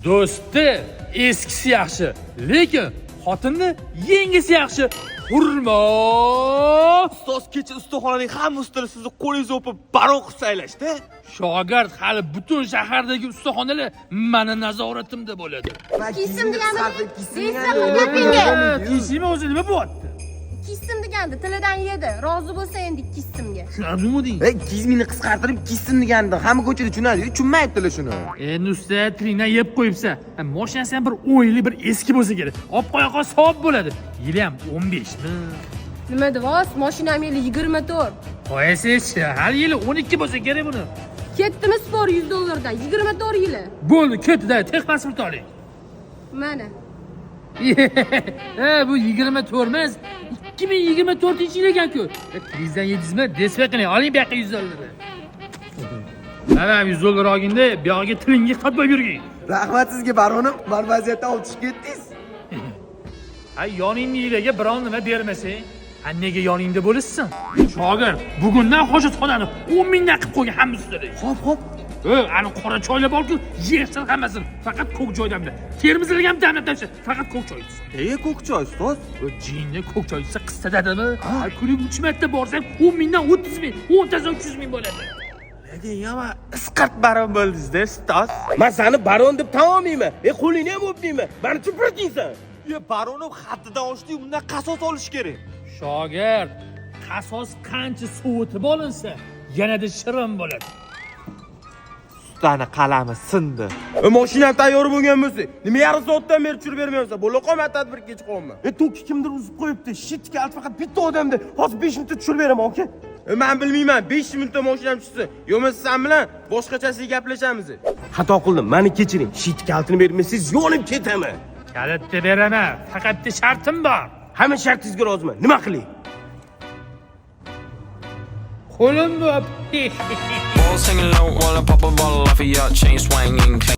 Do'sti eskisi yaxshi, lekin xotinni yengisi yaxshi. Hurmat! Ustoz kecha ustaxonaning hamma ustalar sizni qo'lingizni o'pib baron qilib saylashdi. Shogird hali butun shahardagi ustaxonalar meni nazoratimda bo'ladi. Kiysim deganda Kiyishim o'zi nima bo'lyapti? Kiysim deganda tilidan yedi. Rozi bo'lsa endi kiysimga. Tushunadingmi? Kizmini qisqartirib kiysin deganda hamma ko'chada tushunadi. Tushunmayaptilar shuni. Endi usta tilingdan yeb qo'yibsa, mashinasi ham bir o'yinli, bir eski bo'lsa kerak. Olib qo'yaqa savob bo'ladi. Yili ham 15 mi? Nima deysiz? Mashinam yili 24. Qo'yasiz-chi, hali yili 12 bo'lsa kerak buni. Ketdimi spor $100 24 yili. Bo'ldi, ketdi-da, tex pasport oling. Mana. Bu 24 emas, 2024-yil ekan-ku. Krizdan yedingizmi? Desva qiling, oling bu yoqqa $100. Mana $100 olganda, bu yoqqa tilingga qatmay yurgin. Rahmat sizga baronim. Men vaziyatda olib chiqib ketdingiz. Ay, yoningni yilaga biron nima bermasang, nega yoningda bo'lishsin? Shogird, bugundan hojatxonani 10 mingdan qilib qo'ygan hamma ustiga. Hop. Ani qora choylar bor-ku, yersin hammasini. Faqat ko'k joydamda. Termizlarga ham damlab tasha, faqat ko'k choy ichsin. Nega ko'k choy, ustoz? Jinni ko'k choy ichsa qistadadimi? Ay, kuniga 3 marta borsam 10 mingdan 30 ming, 10 tadan 300 ming bo'ladi. Lekin yana isqart baron bo'ldingiz-da, ustoz. Men seni baron deb tan olmayman. Qo'lingni ham o'pmayman. Meni chupratingsan. Baronov haddidan oshdi, bundan qasos olish kerak. Shogird, qasos qancha sovutib olinsa, yanada shirin bo'ladi. Ustani qalami sindi. Mashinam tayyor bo'lgan bo'lsa, nima yarim soatdan beri tushirib bermayapsan? Bo'la qolma, tadbirga kech qolma. To'ki kimdir uzib qo'yibdi. Shit kalt faqat bitta odamda. Hozir 5 minutda tushirib beraman, aka. Men bilmayman, 5 minutda mashinam tushsa, yo'qsa sen bilan boshqachasiga gaplashamiz. Xato qildim, meni kechiring. Shit kaltini bermasangiz, yonib ketaman. Kalitni beraman, faqat bitta shartim bor. Hamma shartingizga roziman. Nima qiling? Qo'limni o'p. All singing low while I pop a bottle off of your chain swinging.